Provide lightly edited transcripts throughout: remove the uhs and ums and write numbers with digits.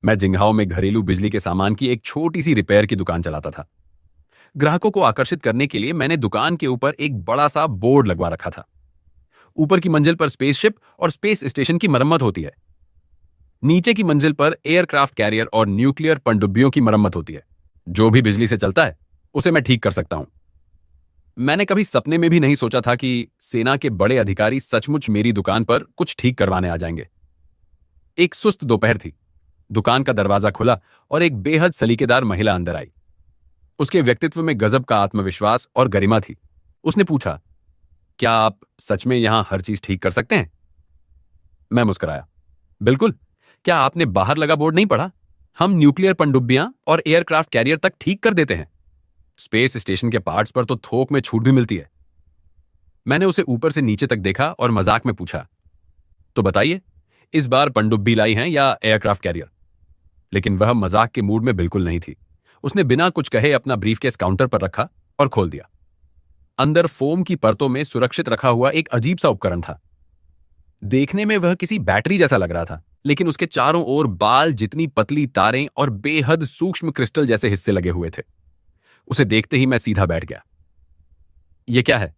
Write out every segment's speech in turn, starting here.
मैं जिंगहाओ में घरेलू बिजली के सामान की एक छोटी सी रिपेयर की दुकान चलाता था। ग्राहकों को आकर्षित करने के लिए मैंने दुकान के ऊपर एक बड़ा सा बोर्ड लगवा रखा था। ऊपर की मंजिल पर स्पेसशिप और स्पेस स्टेशन की मरम्मत होती है। नीचे की मंजिल पर एयरक्राफ्ट कैरियर और न्यूक्लियर पनडुब्बियों की मरम्मत होती है। जो भी बिजली से चलता है उसे मैं ठीक कर सकता हूं। मैंने कभी सपने में भी नहीं सोचा था कि सेना के बड़े अधिकारी सचमुच मेरी दुकान पर कुछ ठीक करवाने आ जाएंगे। एक सुस्त दोपहर थी। दुकान का दरवाजा खुला और एक बेहद सलीकेदार महिला अंदर आई। उसके व्यक्तित्व में गजब का आत्मविश्वास और गरिमा थी। उसने पूछा, क्या आप सच में यहां हर चीज ठीक कर सकते हैं? मैं मुस्कुराया, बिल्कुल। क्या आपने बाहर लगा बोर्ड नहीं पढ़ा? हम न्यूक्लियर पनडुब्बियां और एयरक्राफ्ट कैरियर तक ठीक कर देते हैं। स्पेस स्टेशन के पार्ट्स पर तो थोक में छूट भी मिलती है। मैंने उसे ऊपर से नीचे तक देखा और मजाक में पूछा, तो बताइए, इस बार पनडुब्बी लाई हैं या एयरक्राफ्ट कैरियर? लेकिन वह मजाक के मूड में बिल्कुल नहीं थी। उसने बिना कुछ कहे अपना ब्रीफकेस काउंटर पर रखा और खोल दिया। अंदर फोम की परतों में सुरक्षित रखा हुआ एक अजीब सा उपकरण था। देखने में वह किसी बैटरी जैसा लग रहा था, लेकिन उसके चारों ओर बाल जितनी पतली तारें और बेहद सूक्ष्म क्रिस्टल जैसे हिस्से लगे हुए थे। उसे देखते ही मैं सीधा बैठ गया। यह क्या है?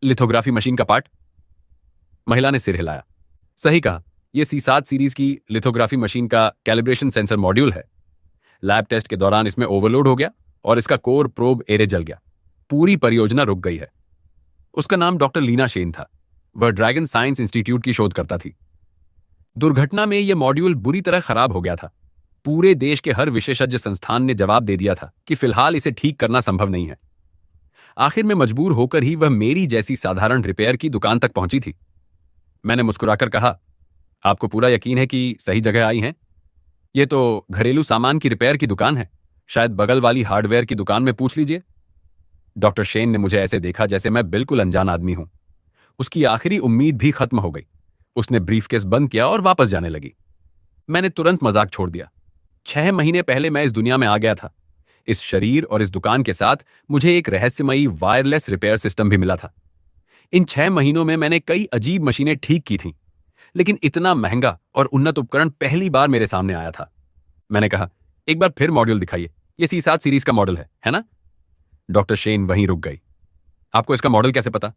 लिथोग्राफी मशीन का पार्ट। महिला ने सिर हिलाया। सही कहा, यह C7 सीरीज की लिथोग्राफी मशीन का कैलिब्रेशन सेंसर मॉड्यूल है। लैब टेस्ट के दौरान इसमें ओवरलोड हो गया और इसका कोर प्रोब एरे जल गया। पूरी परियोजना रुक गई है। उसका नाम डॉक्टर लीना शेन था। वह ड्रैगन साइंस इंस्टीट्यूट की शोधकर्ता थी। दुर्घटना में यह मॉड्यूल बुरी तरह खराब हो गया था। पूरे देश के हर विशेषज्ञ संस्थान ने जवाब दे दिया था कि फिलहाल इसे ठीक करना संभव नहीं है। आखिर में मजबूर होकर ही वह मेरी जैसी साधारण रिपेयर की दुकान तक पहुंची थी। मैंने मुस्कुराकर कहा, आपको पूरा यकीन है कि सही जगह आई हैं? यह तो घरेलू सामान की रिपेयर की दुकान है। शायद बगल वाली हार्डवेयर की दुकान में पूछ लीजिए। डॉक्टर शेन ने मुझे ऐसे देखा जैसे मैं बिल्कुल अनजान आदमी हूं। उसकी आखिरी उम्मीद भी खत्म हो गई। उसने ब्रीफकेस बंद किया और वापस जाने लगी। मैंने तुरंत मजाक छोड़ दिया। 6 महीने पहले मैं इस दुनिया में आ गया था। इस शरीर और इस दुकान के साथ मुझे एक रहस्यमयी वायरलेस रिपेयर सिस्टम भी मिला था। इन 6 महीनों में मैंने कई अजीब मशीनें ठीक की थीं, लेकिन इतना महंगा और उन्नत उपकरण पहली बार मेरे सामने आया था। मैंने कहा, एक बार फिर मॉड्यूल दिखाइए। यह C7 सीरीज का मॉडल है ना? डॉक्टर शेन वहीं रुक गई। आपको इसका मॉडल कैसे पता?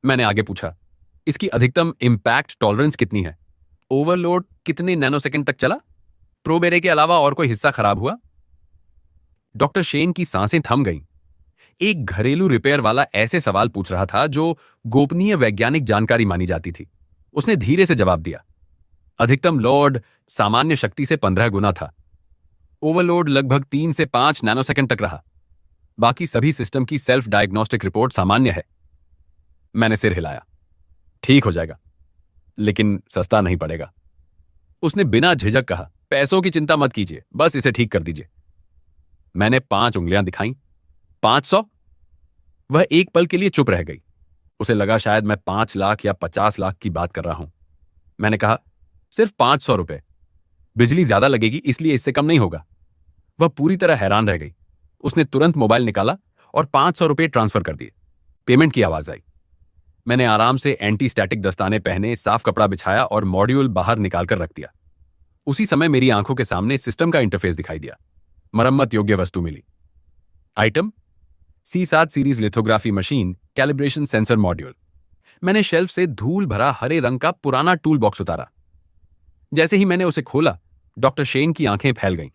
मैंने आगे पूछा, इसकी अधिकतम इंपैक्ट टॉलरेंस कितनी है? ओवरलोड कितने नैनोसेकंड तक चला? प्रोब एरे के अलावा और कोई हिस्सा खराब हुआ? डॉक्टर शेन की सांसें थम गईं। एक घरेलू रिपेयर वाला ऐसे सवाल पूछ रहा था जो गोपनीय वैज्ञानिक जानकारी मानी जाती थी। उसने धीरे से जवाब दिया, अधिकतम लोड सामान्य शक्ति से 15 गुना था। ओवरलोड लगभग 3 से 5 नैनोसेकंड तक रहा। बाकी सभी सिस्टम की सेल्फ डायग्नोस्टिक रिपोर्ट सामान्य है। मैंने सिर हिलाया। ठीक हो जाएगा, लेकिन सस्ता नहीं पड़ेगा। उसने बिना झिझक कहा, पैसों की चिंता मत कीजिए, बस इसे ठीक कर दीजिए। मैंने 5 उंगलियां दिखाईं। 500? वह एक पल के लिए चुप रह गई। उसे लगा शायद मैं 5 लाख या 50 लाख की बात कर रहा हूं। मैंने कहा, सिर्फ 500 रुपए। बिजली ज्यादा लगेगी इसलिए इससे कम नहीं होगा। वह पूरी तरह हैरान रह गई। उसने तुरंत मोबाइल निकाला और 500 रुपए ट्रांसफर कर दिए। पेमेंट की आवाज आई। मैंने आराम से एंटी स्टैटिक दस्ताने पहने, साफ कपड़ा बिछाया और मॉड्यूल बाहर निकालकर रख दिया। उसी समय मेरी आंखों के सामने सिस्टम का इंटरफेस दिखाई दिया। मरम्मत योग्य वस्तु मिली। Item, C7 series lithography machine calibration sensor module. मैंने शेल्फ से धूल भरा हरे रंग का पुराना टूल बॉक्स उतारा। जैसे ही मैंने उसे खोला, डॉक्टर शेन की आंखें फैल गईं।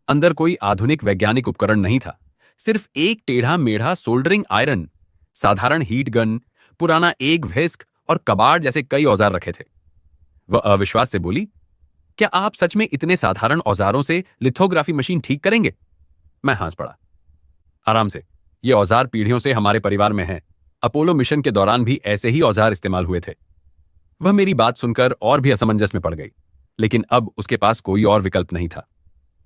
अंदर कोई आधुनिक वैज्ञानिक उपकरण नहीं था। सिर्फ एक टेढ़ा मेढ़ा सोल्डरिंग आयरन, साधारण हीट गन, पुराना एक व्हिस्क और कबाड़ जैसे कई औजार रखे थे। वह अविश्वास से बोली, क्या आप सच में इतने साधारण औजारों से लिथोग्राफी मशीन ठीक करेंगे? मैं हंस पड़ा। आराम से, ये औजार पीढ़ियों से हमारे परिवार में हैं। अपोलो मिशन के दौरान भी ऐसे ही औजार इस्तेमाल हुए थे। वह मेरी बात सुनकर और भी असमंजस में पड़ गई, लेकिन अब उसके पास कोई और विकल्प नहीं था।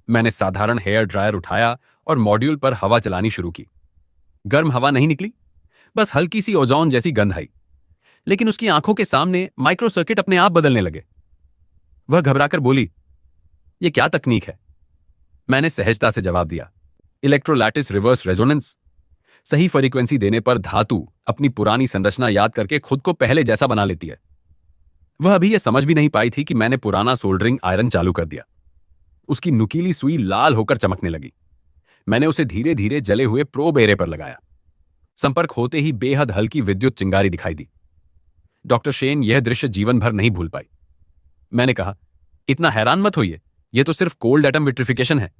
मैंने साधारण हेयर ड्रायर उठाया और मॉड्यूल पर हवा चलानी शुरू की। गर्म हवा नहीं निकली, बस हल्की सी ओजोन जैसी गंध आई। लेकिन उसकी आंखों के सामने माइक्रो सर्किट अपने आप बदलने लगे। वह घबराकर बोली, यह क्या तकनीक है? मैंने सहजता से जवाब दिया, इलेक्ट्रोलैटिस रिवर्स रेजोनेंस। सही फ्रीक्वेंसी देने पर धातु अपनी पुरानी संरचना याद करके खुद को पहले जैसा बना लेती है। वह अभी यह समझ भी नहीं पाई थी कि मैंने पुराना सोल्डरिंग आयरन चालू कर दिया। उसकी नुकीली सुई लाल होकर चमकने लगी। मैंने उसे धीरे धीरे जले हुए प्रोब एरे पर लगाया। संपर्क होते ही बेहद हल्की विद्युत चिंगारी दिखाई दी। डॉक्टर शेन यह दृश्य जीवन भर नहीं भूल पाई। मैंने कहा, इतना हैरान मत होइए, यह तो सिर्फ कोल्ड एटम विट्रिफिकेशन है।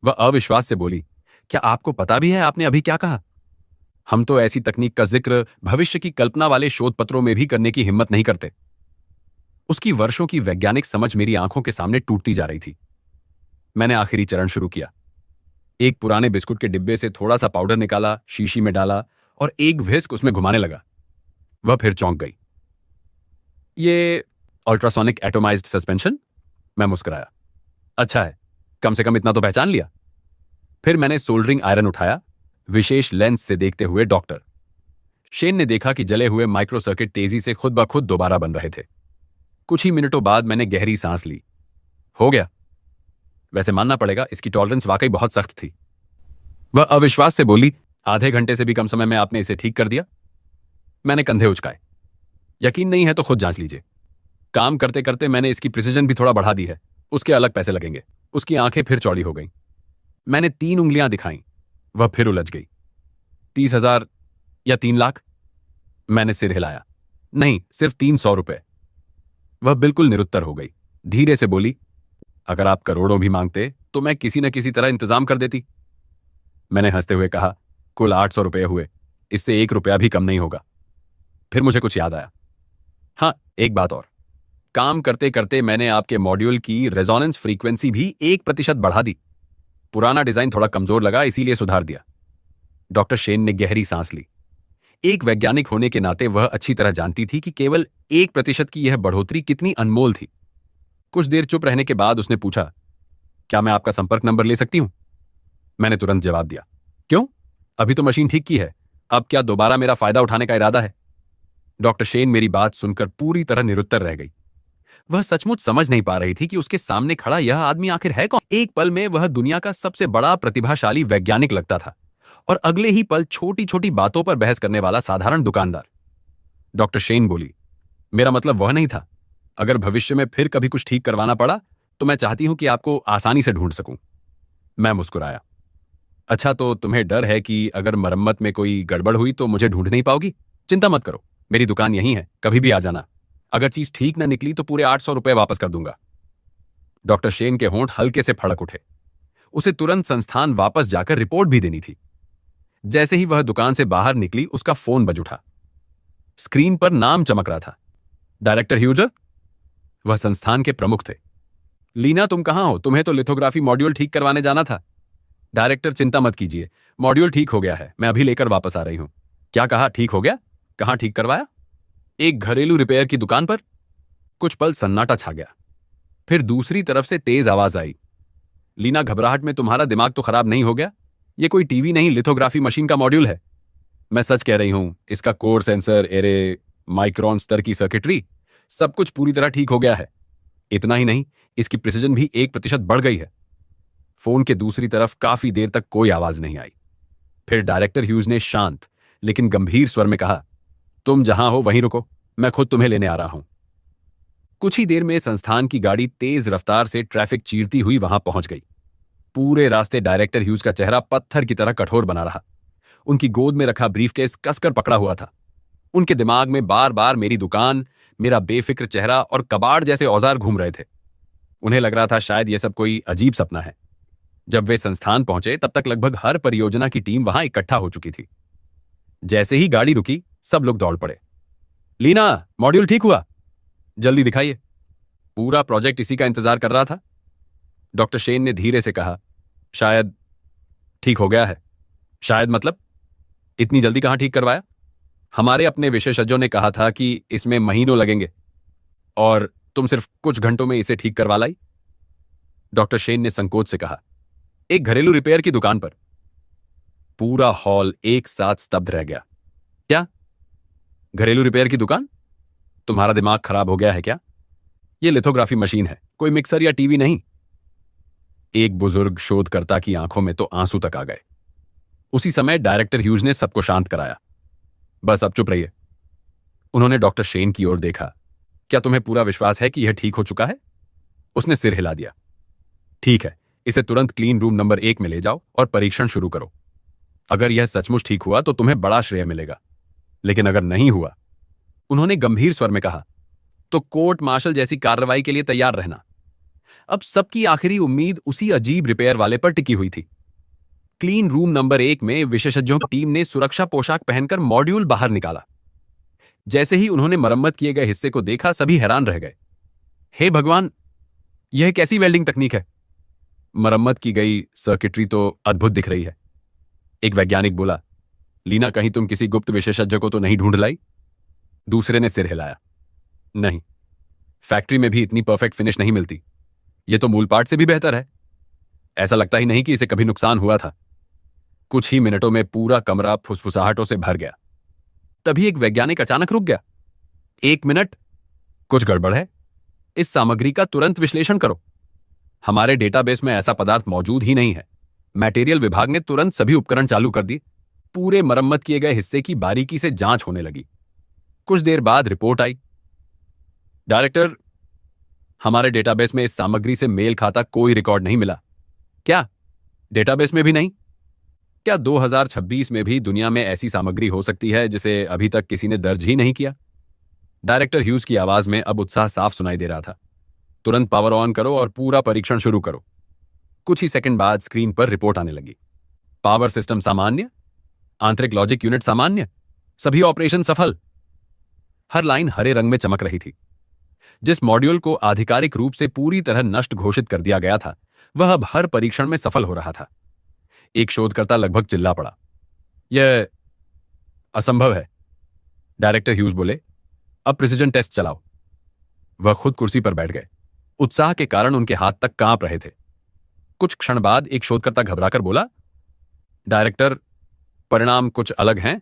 वह अविश्वास से बोली, क्या आपको पता भी है आपने अभी क्या कहा? हम तो ऐसी तकनीक का जिक्र भविष्य की कल्पना वाले शोध पत्रों में भी करने की हिम्मत नहीं करते। उसकी वर्षों की वैज्ञानिक समझ मेरी आंखों के सामने टूटती जा रही थी। मैंने आखिरी चरण शुरू किया। एक पुराने बिस्कुट के डिब्बे से थोड़ा सा पाउडर निकाला, शीशी में डाला और एक व्हिस्क उसमें घुमाने लगा। वह फिर चौंक गई। ये अल्ट्रासोनिक एटोमाइज्ड सस्पेंशन? मैं मुस्कुराया। अच्छा है, कम से कम इतना तो पहचान लिया। फिर मैंने सोल्डरिंग आयरन उठाया, विशेष लेंस से देखते हुए डॉक्टर शेन ने देखा कि जले हुए माइक्रो सर्किट तेजी से खुद ब खुद दोबारा बन रहे थे। कुछ ही मिनटों बाद मैंने गहरी सांस ली। हो गया। वैसे मानना पड़ेगा, इसकी टॉलरेंस वाकई बहुत सख्त थी। वह अविश्वास से बोली, आधे घंटे से भी कम समय में आपने इसे ठीक कर दिया? मैंने कंधे उचकाए। यकीन नहीं है तो खुद जांच लीजिए। काम करते करते मैंने इसकी प्रिसीजन भी थोड़ा बढ़ा दी है, उसके अलग पैसे लगेंगे। उसकी आंखें फिर चौड़ी हो गईं। मैंने 3 उंगलियां दिखाईं। वह फिर उलझ गई। 30,000 या 3 लाख? मैंने सिर हिलाया। नहीं, सिर्फ 300 रुपए। वह बिल्कुल निरुत्तर हो गई। धीरे से बोली, अगर आप करोड़ों भी मांगते तो मैं किसी न किसी तरह इंतजाम कर देती। मैंने हंसते हुए कहा, कुल 800 रुपये हुए, इससे 1 रुपया भी कम नहीं होगा। फिर मुझे कुछ याद आया। हाँ, एक बात और। काम करते करते मैंने आपके मॉड्यूल की रेजोनेंस फ्रीक्वेंसी भी 1% बढ़ा दी। पुराना डिजाइन थोड़ा कमजोर लगा, इसीलिए सुधार दिया। डॉक्टर शेन ने गहरी सांस ली। एक वैज्ञानिक होने के नाते वह अच्छी तरह जानती थी कि केवल 1% की यह बढ़ोतरी कितनी अनमोल थी। कुछ देर चुप रहने के बाद उसने पूछा, क्या मैं आपका संपर्क नंबर ले सकती हूं? मैंने तुरंत जवाब दिया, क्यों? अभी तो मशीन ठीक की है, अब क्या दोबारा मेरा फायदा उठाने का इरादा है? डॉक्टर शेन मेरी बात सुनकर पूरी तरह निरुत्तर रह गई। वह सचमुच समझ नहीं पा रही थी कि उसके सामने खड़ा यह आदमी आखिर है कौन। एक पल में वह दुनिया का सबसे बड़ा प्रतिभाशाली वैज्ञानिक लगता था और अगले ही पल छोटी छोटी बातों पर बहस करने वाला साधारण दुकानदार। डॉक्टर शेन बोली, मेरा मतलब वह नहीं था। अगर भविष्य में फिर कभी कुछ ठीक करवाना पड़ा तो मैं चाहती हूं कि आपको आसानी से ढूंढ सकूं। मैं मुस्कुराया। अच्छा, तो तुम्हें डर है कि अगर मरम्मत में कोई गड़बड़ हुई तो मुझे ढूंढ नहीं पाओगी? चिंता मत करो, मेरी दुकान यहीं है, कभी भी आ जाना। अगर चीज ठीक न निकली तो पूरे 800 रुपए वापस कर दूंगा। डॉक्टर शेन के होंठ हल्के से फड़क उठे। उसे तुरंत संस्थान वापस जाकर रिपोर्ट भी देनी थी। जैसे ही वह दुकान से बाहर निकली, उसका फोन बज उठा। स्क्रीन पर नाम चमक रहा था, डायरेक्टर ह्यूजर। वह संस्थान के प्रमुख थे। लीना, तुम कहां हो? तुम्हें तो लिथोग्राफी मॉड्यूल ठीक करवाने जाना था। डायरेक्टर, चिंता मत कीजिए, मॉड्यूल ठीक हो गया है, मैं अभी लेकर वापस आ रही हूं। क्या कहा, ठीक हो गया? कहां ठीक करवाया? एक घरेलू रिपेयर की दुकान पर। कुछ पल सन्नाटा छा गया। फिर दूसरी तरफ से तेज आवाज आई, लीना, घबराहट में तुम्हारा दिमाग तो खराब नहीं हो गया? ये कोई टीवी नहीं, लिथोग्राफी मशीन का मॉड्यूल है। मैं सच कह रही हूं, इसका कोर, सेंसर, एरे, माइक्रोन स्तर की सर्किटरी, सब कुछ पूरी तरह ठीक हो गया है। इतना ही नहीं, इसकी प्रिसीजन भी 1% बढ़ गई है। फोन के दूसरी तरफ काफी देर तक कोई आवाज नहीं आई। फिर डायरेक्टर ह्यूज ने शांत लेकिन गंभीर स्वर में कहा, तुम जहां हो वहीं रुको, मैं खुद तुम्हें लेने आ रहा हूं। कुछ ही देर में संस्थान की गाड़ी तेज रफ्तार से ट्रैफिक चीरती हुई वहां पहुंच गई। पूरे रास्ते डायरेक्टर ह्यूज का चेहरा पत्थर की तरह कठोर बना रहा। उनकी गोद में रखा ब्रीफकेस कसकर पकड़ा हुआ था। उनके दिमाग में बार बार मेरी दुकान, मेरा बेफिक्र चेहरा और कबाड़ जैसे औजार घूम रहे थे। उन्हें लग रहा था शायद यह सब कोई अजीब सपना है। जब वे संस्थान पहुंचे तब तक लगभग हर परियोजना की टीम वहां इकट्ठा हो चुकी थी। जैसे ही गाड़ी रुकी, सब लोग दौड़ पड़े। लीना, मॉड्यूल ठीक हुआ? जल्दी दिखाइए। पूरा प्रोजेक्ट इसी का इंतजार कर रहा था। डॉक्टर शेन ने धीरे से कहा, शायद ठीक हो गया है। शायद मतलब? इतनी जल्दी कहां ठीक करवाया? हमारे अपने विशेषज्ञों ने कहा था कि इसमें महीनों लगेंगे और तुम सिर्फ कुछ घंटों में इसे ठीक करवा लाई। डॉक्टर शेन ने संकोच से कहा, एक घरेलू रिपेयर की दुकान पर। पूरा हॉल एक साथ स्तब्ध रह गया। क्या? घरेलू रिपेयर की दुकान? तुम्हारा दिमाग खराब हो गया है क्या? यह लिथोग्राफी मशीन है, कोई मिक्सर या टीवी नहीं। एक बुजुर्ग शोधकर्ता की आंखों में तो आंसू तक आ गए। उसी समय डायरेक्टर ह्यूज ने सबको शांत कराया। बस अब चुप रहिए। उन्होंने डॉक्टर शेन की ओर देखा। क्या तुम्हें पूरा विश्वास है कि यह ठीक हो चुका है? उसने सिर हिला दिया। ठीक है, इसे तुरंत क्लीन रूम नंबर 1 में ले जाओ और परीक्षण शुरू करो। अगर यह सचमुच ठीक हुआ तो तुम्हें बड़ा श्रेय मिलेगा, लेकिन अगर नहीं हुआ, उन्होंने गंभीर स्वर में कहा, तो कोर्ट मार्शल जैसी कार्रवाई के लिए तैयार रहना। अब सबकी आखिरी उम्मीद उसी अजीब रिपेयर वाले पर टिकी हुई थी। क्लीन रूम नंबर 1 में विशेषज्ञों की टीम ने सुरक्षा पोशाक पहनकर मॉड्यूल बाहर निकाला। जैसे ही उन्होंने मरम्मत किए गए हिस्से को देखा, सभी हैरान रह गए। हे भगवान, यह कैसी वेल्डिंग तकनीक है? मरम्मत की गई सर्किटरी तो अद्भुत दिख रही है। एक वैज्ञानिक बोला, लीना, कहीं तुम किसी गुप्त विशेषज्ञ को तो नहीं ढूंढ लाई? दूसरे ने सिर हिलाया, नहीं, फैक्ट्री में भी इतनी परफेक्ट फिनिश नहीं मिलती। यह तो मूल पार्ट से भी बेहतर है। ऐसा लगता ही नहीं कि इसे कभी नुकसान हुआ था। कुछ ही मिनटों में पूरा कमरा फुसफुसाहटों से भर गया। तभी एक वैज्ञानिक अचानक रुक गया। 1 मिनट, कुछ गड़बड़ है। इस सामग्री का तुरंत विश्लेषण करो। हमारे डेटाबेस में ऐसा पदार्थ मौजूद ही नहीं है। मटेरियल विभाग ने तुरंत सभी उपकरण चालू कर दिए। पूरे मरम्मत किए गए हिस्से की बारीकी से जांच होने लगी। कुछ देर बाद रिपोर्ट आई, डायरेक्टर, हमारे डेटाबेस में इस सामग्री से मेल खाता कोई रिकॉर्ड नहीं मिला। क्या डेटाबेस में भी नहीं? क्या 2026 में भी दुनिया में ऐसी सामग्री हो सकती है जिसे अभी तक किसी ने दर्ज ही नहीं किया? डायरेक्टर ह्यूज की आवाज में अब उत्साह साफ सुनाई दे रहा था। तुरंत पावर ऑन करो और पूरा परीक्षण शुरू करो। कुछ ही सेकंड बाद स्क्रीन पर रिपोर्ट आने लगी। पावर सिस्टम सामान्य, आंतरिक लॉजिक यूनिट सामान्य, सभी ऑपरेशन सफल। हर लाइन हरे रंग में चमक रही थी। जिस मॉड्यूल को आधिकारिक रूप से पूरी तरह नष्ट घोषित कर दिया गया था, वह अब हर परीक्षण में सफल हो रहा था। एक शोधकर्ता लगभग चिल्ला पड़ा, यह असंभव है। डायरेक्टर ह्यूज बोले, अब प्रिसिजन टेस्ट चलाओ। वह खुद कुर्सी पर बैठ गए। उत्साह के कारण उनके हाथ तक कांप रहे थे। कुछ क्षण बाद एक शोधकर्ता घबराकर बोला, डायरेक्टर, परिणाम कुछ अलग हैं।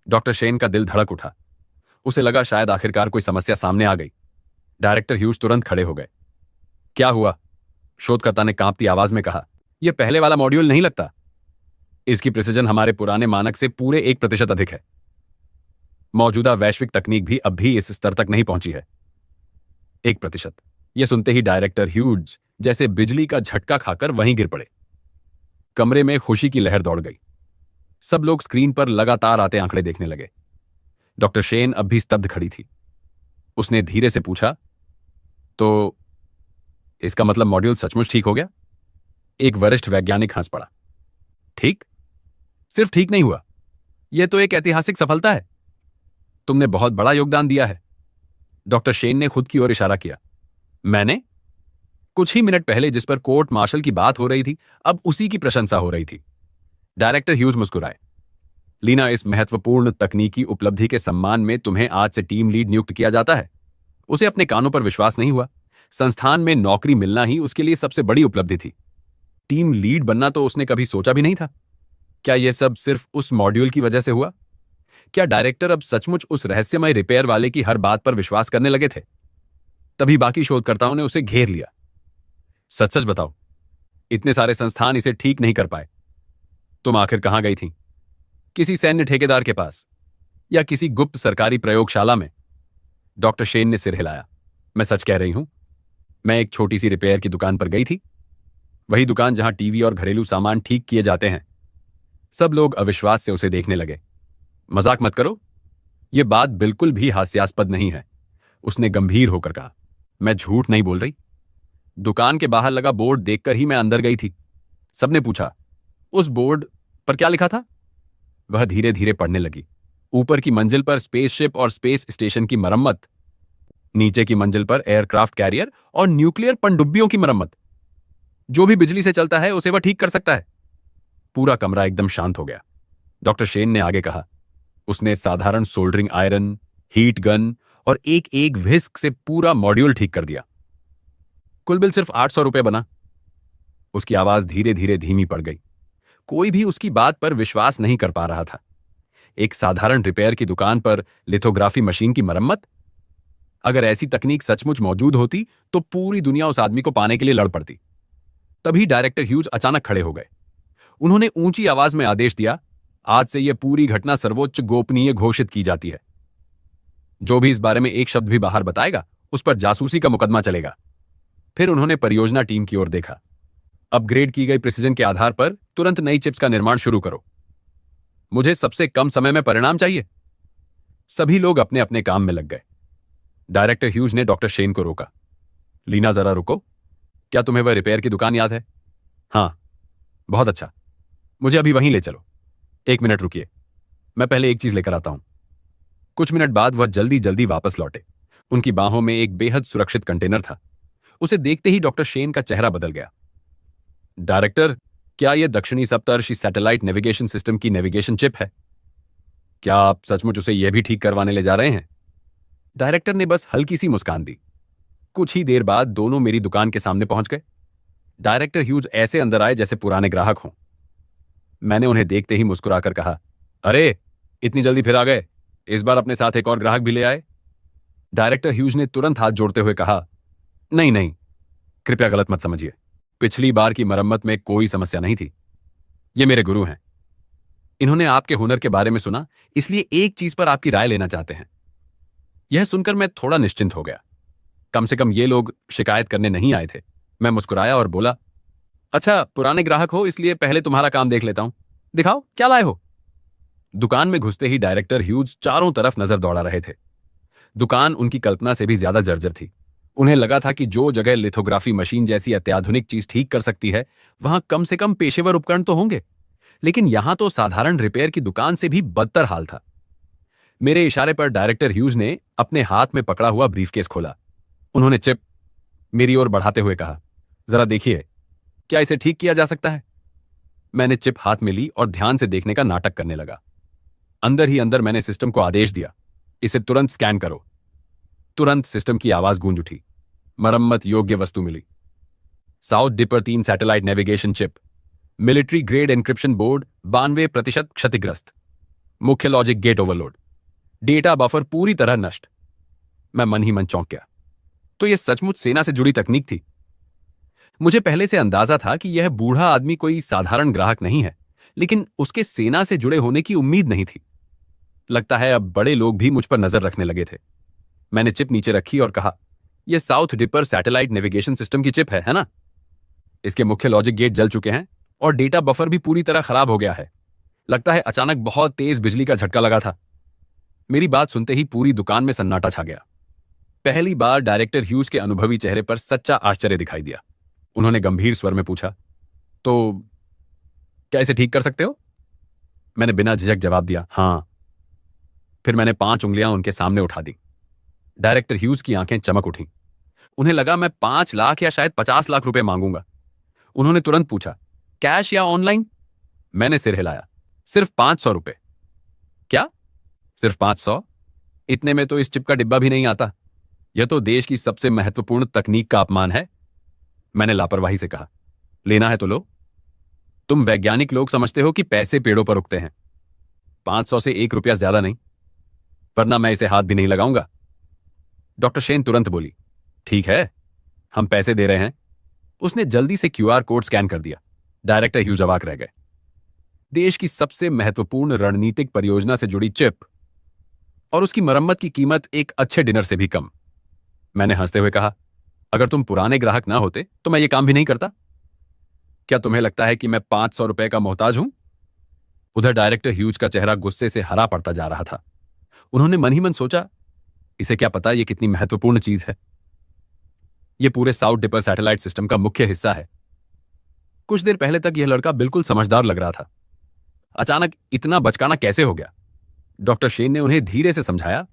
डॉक्टर शेन का दिल धड़क उठा। उसे लगा शायद आखिरकार कोई समस्या सामने आ गई। डायरेक्टर ह्यूज तुरंत खड़े हो गए। क्या हुआ? शोधकर्ता ने कांपती आवाज में कहा, यह पहले वाला मॉड्यूल नहीं लगता। इसकी प्रिसिजन हमारे पुराने मानक से पूरे 1% अधिक है। मौजूदा वैश्विक तकनीक भी अब भी इस स्तर तक नहीं पहुंची है। 1%। यह सुनते ही डायरेक्टर ह्यूज जैसे बिजली का झटका खाकर वहीं गिर पड़े। कमरे में खुशी की लहर दौड़ गई। सब लोग स्क्रीन पर लगातार आते आंकड़े देखने लगे। डॉक्टर शेन अब भी स्तब्ध खड़ी थी। उसने धीरे से पूछा, तो इसका मतलब मॉड्यूल सचमुच ठीक हो गया? एक वरिष्ठ वैज्ञानिक हंस पड़ा। ठीक? सिर्फ ठीक नहीं हुआ, यह तो एक ऐतिहासिक सफलता है। तुमने बहुत बड़ा योगदान दिया है। डॉक्टर शेन ने खुद की ओर इशारा किया। मैंने? कुछ ही मिनट पहले जिस पर कोर्ट मार्शल की बात हो रही थी, अब उसी की प्रशंसा हो रही थी। डायरेक्टर ह्यूज मुस्कुराए। लीना, इस महत्वपूर्ण तकनीकी उपलब्धि के सम्मान में तुम्हें आज से टीम लीड नियुक्त किया जाता है। उसे अपने कानों पर विश्वास नहीं हुआ। संस्थान में नौकरी मिलना ही उसके लिए सबसे बड़ी उपलब्धि थी। टीम लीड बनना तो उसने कभी सोचा भी नहीं था। क्या यह सब सिर्फ उस मॉड्यूल की वजह से हुआ? क्या डायरेक्टर अब सचमुच उस रहस्यमय रिपेयर वाले की हर बात पर विश्वास करने लगे थे? तभी बाकी शोधकर्ताओं ने उसे घेर लिया। सच सच बताओ, इतने सारे संस्थान इसे ठीक नहीं कर पाए। तुम आखिर कहां गई थी? किसी सैन्य ठेकेदार के पास या किसी गुप्त सरकारी प्रयोगशाला में? डॉक्टर शेन ने सिर हिलाया। मैं सच कह रही हूं। मैं एक छोटी सी रिपेयर की दुकान पर गई थी। वही दुकान जहां टीवी और घरेलू सामान ठीक किए जाते हैं। सब लोग अविश्वास से उसे देखने लगे। मजाक मत करो, यह बात बिल्कुल भी हास्यास्पद नहीं है, उसने गंभीर होकर कहा। मैं झूठ नहीं बोल रही। दुकान के बाहर लगा बोर्ड देखकर ही मैं अंदर गई थी। सबने पूछा, उस बोर्ड पर क्या लिखा था? वह धीरे धीरे पढ़ने लगी। ऊपर की मंजिल पर स्पेसशिप और स्पेस स्टेशन की मरम्मत, नीचे की मंजिल पर एयरक्राफ्ट कैरियर और न्यूक्लियर पनडुब्बियों की मरम्मत। जो भी बिजली से चलता है उसे वह ठीक कर सकता है। पूरा कमरा एकदम शांत हो गया। डॉक्टर शेन ने आगे कहा, उसने साधारण सोल्डरिंग आयरन, हीट गन और एक एक व्हिस्क से पूरा मॉड्यूल ठीक कर दिया। कुल बिल सिर्फ 800 रुपए बना। उसकी आवाज धीरे धीरे धीमी पड़ गई। कोई भी उसकी बात पर विश्वास नहीं कर पा रहा था। एक साधारण रिपेयर की दुकान पर लिथोग्राफी मशीन की मरम्मत? अगर ऐसी तकनीक सचमुच मौजूद होती तो पूरी दुनिया उस आदमी को पाने के लिए लड़ पड़ती। तभी डायरेक्टर ह्यूज अचानक खड़े हो गए। उन्होंने ऊंची आवाज में आदेश दिया, आज से यह पूरी घटना सर्वोच्च गोपनीय घोषित की जाती है। जो भी इस बारे में एक शब्द भी बाहर बताएगा, उस पर जासूसी का मुकदमा चलेगा। फिर उन्होंने परियोजना टीम की ओर देखा। अपग्रेड की गई प्रिसीजन के आधार पर तुरंत नई चिप्स का निर्माण शुरू करो। मुझे सबसे कम समय में परिणाम चाहिए। सभी लोग अपने अपने काम में लग गए। डायरेक्टर ह्यूज ने डॉक्टर शेन को रोका। लीना, जरा रुको। क्या तुम्हें वह रिपेयर की दुकान याद है? हाँ। बहुत अच्छा, मुझे अभी वहीं ले चलो। 1 मिनट रुकिए, मैं पहले एक चीज लेकर आता हूं। कुछ मिनट बाद वह जल्दी जल्दी वापस लौटे। उनकी बाहों में एक बेहद सुरक्षित कंटेनर था। उसे देखते ही डॉक्टर शेन का चेहरा बदल गया। डायरेक्टर, क्या यह दक्षिणी सप्तर्षि सैटेलाइट नेविगेशन सिस्टम की नेविगेशन चिप है? क्या आप सचमुच उसे यह भी ठीक करवाने ले जा रहे हैं? डायरेक्टर ने बस हल्की सी मुस्कान दी। कुछ ही देर बाद दोनों मेरी दुकान के सामने पहुंच गए। डायरेक्टर ह्यूज ऐसे अंदर आए जैसे पुराने ग्राहक हों। मैंने उन्हें देखते ही मुस्कुराकर कहा, अरे, इतनी जल्दी फिर आ गए? इस बार अपने साथ एक और ग्राहक भी ले आए? डायरेक्टर ह्यूज ने तुरंत हाथ जोड़ते हुए कहा, नहीं नहीं, कृपया गलत मत समझिए। पिछली बार की मरम्मत में कोई समस्या नहीं थी। ये मेरे गुरु हैं। इन्होंने आपके हुनर के बारे में सुना, इसलिए एक चीज पर आपकी राय लेना चाहते हैं। यह सुनकर मैं थोड़ा निश्चिंत हो गया। कम से कम ये लोग शिकायत करने नहीं आए थे। मैं मुस्कुराया और बोला, अच्छा, पुराने ग्राहक हो इसलिए पहले तुम्हारा काम देख लेता हूं। दिखाओ क्या लाए हो। दुकान में घुसते ही डायरेक्टर ह्यूज चारों तरफ नजर दौड़ा रहे थे। दुकान उनकी कल्पना से भी ज्यादा जर्जर थी। उन्हें लगा था कि जो जगह लिथोग्राफी मशीन जैसी अत्याधुनिक चीज ठीक कर सकती है, वहां कम से कम पेशेवर उपकरण तो होंगे, लेकिन यहां तो साधारण रिपेयर की दुकान से भी बदतर हाल था। मेरे इशारे पर डायरेक्टर ह्यूज ने अपने हाथ में पकड़ा हुआ ब्रीफकेस खोला। उन्होंने चिप मेरी ओर बढ़ाते हुए कहा, जरा देखिए, क्या इसे ठीक किया जा सकता है? मैंने चिप हाथ में ली और ध्यान से देखने का नाटक करने लगा। अंदर ही अंदर मैंने सिस्टम को आदेश दिया, इसे तुरंत स्कैन करो। तुरंत सिस्टम की आवाज गूंज उठी। मरम्मत योग्य वस्तु मिली। South dipper 3 satellite navigation chip, military grade encryption board 92% क्षतिग्रस्त, मुख्य logic gate overload, data buffer पूरी तरह नष्ट। मैं मन ही मन चौंक गया। तो यह सचमुच सेना से जुड़ी तकनीक थी। मुझे पहले से अंदाजा था कि यह बूढ़ा आदमी कोई साधारण ग्राहक नहीं है, लेकिन उसके सेना से जुड़े होने की उम्मीद नहीं थी। लगता है अब बड़े लोग भी मुझ पर नजर रखने लगे थे। मैंने चिप नीचे रखी और कहा, यह south dipper satellite navigation system की चिप है ना? इसके मुख्य लॉजिक गेट जल चुके हैं और डेटा बफर भी पूरी तरह खराब हो गया है। लगता है अचानक बहुत तेज बिजली का झटका लगा था। मेरी बात सुनते ही पूरी दुकान में सन्नाटा छा गया। पहली बार डायरेक्टर ह्यूज के अनुभवी चेहरे पर सच्चा आश्चर्य दिखाई दिया। उन्होंने गंभीर स्वर में पूछा, तो क्या इसे ठीक कर सकते हो? मैंने बिना झिझक जवाब दिया, हां। फिर मैंने 5 उंगलियां उनके सामने उठा दी। डायरेक्टर ह्यूज की आंखें चमक उठीं। उन्हें लगा मैं 5 लाख या शायद 50 लाख रुपए मांगूंगा। उन्होंने तुरंत पूछा, कैश या ऑनलाइन? मैंने सिर हिलाया, सिर्फ 500 रुपए। क्या? सिर्फ 500? इतने में तो इस चिप का डिब्बा भी नहीं आता। यह तो देश की सबसे महत्वपूर्ण तकनीक का अपमान है। मैंने लापरवाही से कहा, लेना है तो लो। तुम वैज्ञानिक लोग समझते हो कि पैसे पेड़ों पर उगते हैं। 500 से 1 रुपया ज्यादा नहीं, वरना मैं इसे हाथ भी नहीं लगाऊंगा। डॉक्टर शेन तुरंत बोली, ठीक है, हम पैसे दे रहे हैं। उसने जल्दी से क्यूआर कोड स्कैन कर दिया। डायरेक्टर ह्यूज अवाक रह गए। देश की सबसे महत्वपूर्ण रणनीतिक परियोजना से जुड़ी चिप और उसकी मरम्मत की कीमत एक अच्छे डिनर से भी कम। मैंने हंसते हुए कहा, अगर तुम पुराने ग्राहक ना होते तो मैं ये काम भी नहीं करता। क्या तुम्हें लगता है कि मैं 500 रुपए का मोहताज हूं? उधर डायरेक्टर ह्यूज का चेहरा गुस्से से हरा पड़ता जा रहा था। उन्होंने मन ही मन सोचा, इसे क्या पता ये कितनी महत्वपूर्ण चीज है। यह पूरे साउथ डिपर सैटेलाइट सिस्टम का मुख्य हिस्सा है। कुछ देर पहले तक यह लड़का बिल्कुल समझदार लग रहा था, अचानक इतना बचकाना कैसे हो गया? डॉक्टर शेन ने उन्हें धीरे से समझाया,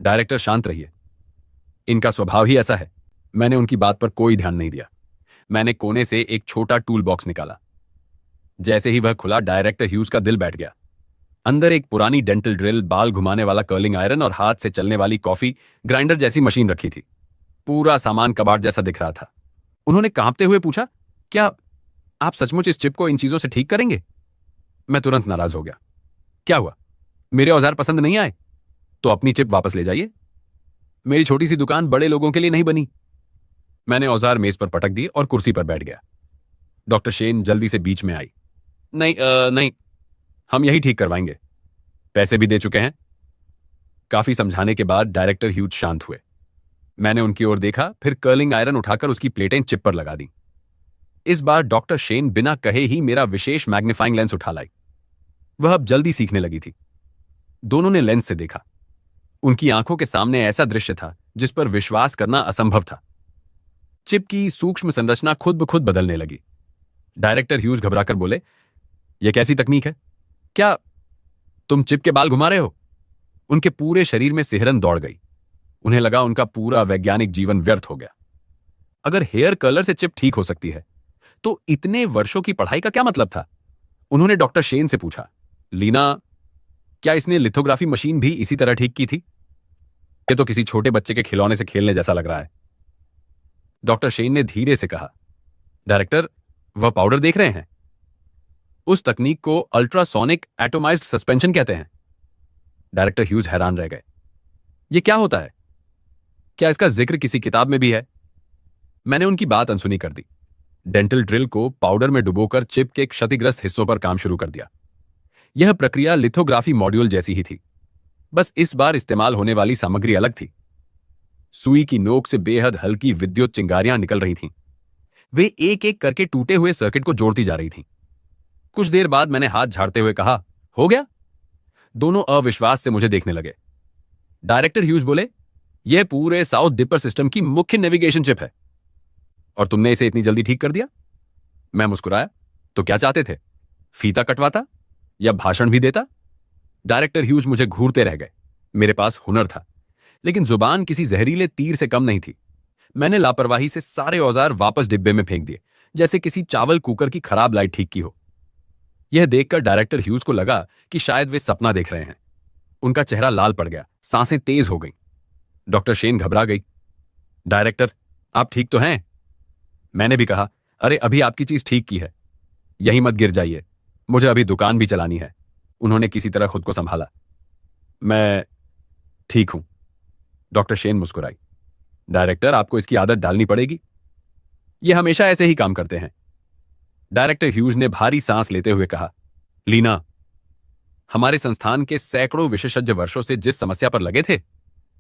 डायरेक्टर शांत रहिए, इनका स्वभाव ही ऐसा है। मैंने उनकी बात पर कोई ध्यान नहीं दिया। मैंने कोने से एक छोटा टूल बॉक्स निकाला। जैसे ही वह खुला, डायरेक्टर ह्यूज का दिल बैठ गया। अंदर एक पुरानी डेंटल ड्रिल, बाल घुमाने वाला कर्लिंग आयरन और हाथ से चलने वाली कॉफी ग्राइंडर जैसी मशीन रखी थी। पूरा सामान कबाड़ जैसा दिख रहा था। उन्होंने कांपते हुए पूछा, क्या आप सचमुच इस चिप को इन चीजों से ठीक करेंगे? मैं तुरंत नाराज हो गया। क्या हुआ, मेरे औजार पसंद नहीं आए? तो अपनी चिप वापस ले जाइए। मेरी छोटी सी दुकान बड़े लोगों के लिए नहीं बनी। मैंने औजार मेज पर पटक दिए और कुर्सी पर बैठ गया। डॉक्टर शेन जल्दी से बीच में आई, नहीं नहीं, हम यही ठीक करवाएंगे, पैसे भी दे चुके हैं। काफी समझाने के बाद डायरेक्टर ह्यूज शांत हुए। मैंने उनकी ओर देखा, फिर कर्लिंग आयरन उठाकर उसकी प्लेटें चिप पर लगा दी। इस बार डॉक्टर शेन बिना कहे ही मेरा विशेष मैग्नीफाइंग लेंस उठा लाई। वह अब जल्दी सीखने लगी थी। दोनों ने लेंस से देखा। उनकी आंखों के सामने ऐसा दृश्य था जिस पर विश्वास करना असंभव था। चिप की सूक्ष्म संरचना खुद ब खुद बदलने लगी। डायरेक्टर ह्यूज घबराकर बोले, यह कैसी तकनीक है? क्या तुम चिप के बाल घुमा रहे हो? उनके पूरे शरीर में सिहरन दौड़ गई। उन्हें लगा उनका पूरा वैज्ञानिक जीवन व्यर्थ हो गया। अगर हेयर कलर से चिप ठीक हो सकती है तो इतने वर्षों की पढ़ाई का क्या मतलब था? उन्होंने डॉक्टर शेन से पूछा, लीना, क्या इसने लिथोग्राफी मशीन भी इसी तरह ठीक की थी? ये तो किसी छोटे बच्चे के खिलौने से खेलने जैसा लग रहा है। डॉक्टर शेन ने धीरे से कहा, डायरेक्टर, वह पाउडर देख रहे हैं? उस तकनीक को अल्ट्रासोनिक एटोमाइज्ड सस्पेंशन कहते हैं। डायरेक्टर ह्यूज हैरान रह गए। यह क्या होता है? क्या इसका जिक्र किसी किताब में भी है? मैंने उनकी बात अनसुनी कर दी। डेंटल ड्रिल को पाउडर में डुबोकर चिप के क्षतिग्रस्त हिस्सों पर काम शुरू कर दिया। यह प्रक्रिया लिथोग्राफी मॉड्यूल जैसी ही थी, बस इस बार इस्तेमाल होने वाली सामग्री अलग थी। सुई की नोक से बेहद हल्की विद्युत चिंगारियां निकल रही थीं। वे एक एक करके टूटे हुए सर्किट को जोड़ती जा रही थीं। कुछ देर बाद मैंने हाथ झाड़ते हुए कहा, हो गया? दोनों अविश्वास से मुझे देखने लगे। डायरेक्टर ह्यूज बोले, यह पूरे साउथ डिपर सिस्टम की मुख्य नेविगेशन चिप है। और तुमने इसे इतनी जल्दी ठीक कर दिया? मैं मुस्कुराया। तो क्या चाहते थे? फीता कटवाता या भाषण भी देता? डायरेक्टर ह्यूज मुझे घूरते रह गए। मेरे पास हुनर था, लेकिन जुबान किसी जहरीले तीर से कम नहीं थी। मैंने लापरवाही से सारे औजार वापस डिब्बे में फेंक दिए, जैसे किसी चावल कुकर की खराब लाइट ठीक की हो। यह देखकर डायरेक्टर ह्यूज को लगा कि शायद वे सपना देख रहे हैं। उनका चेहरा लाल पड़ गया, सांसें तेज हो गईं। डॉक्टर शेन घबरा गई। डायरेक्टर, आप ठीक तो हैं? मैंने भी कहा, अरे अभी आपकी चीज ठीक की है, यहीं मत गिर जाइए, मुझे अभी दुकान भी चलानी है। उन्होंने किसी तरह खुद को संभाला। मैं ठीक हूं। डॉक्टर शेन मुस्कुराई। डायरेक्टर, आपको इसकी आदत डालनी पड़ेगी। यह हमेशा ऐसे ही काम करते हैं। डायरेक्टर ह्यूज ने भारी सांस लेते हुए कहा, लीना, हमारे संस्थान के सैकड़ों विशेषज्ञ वर्षों से जिस समस्या पर लगे थे,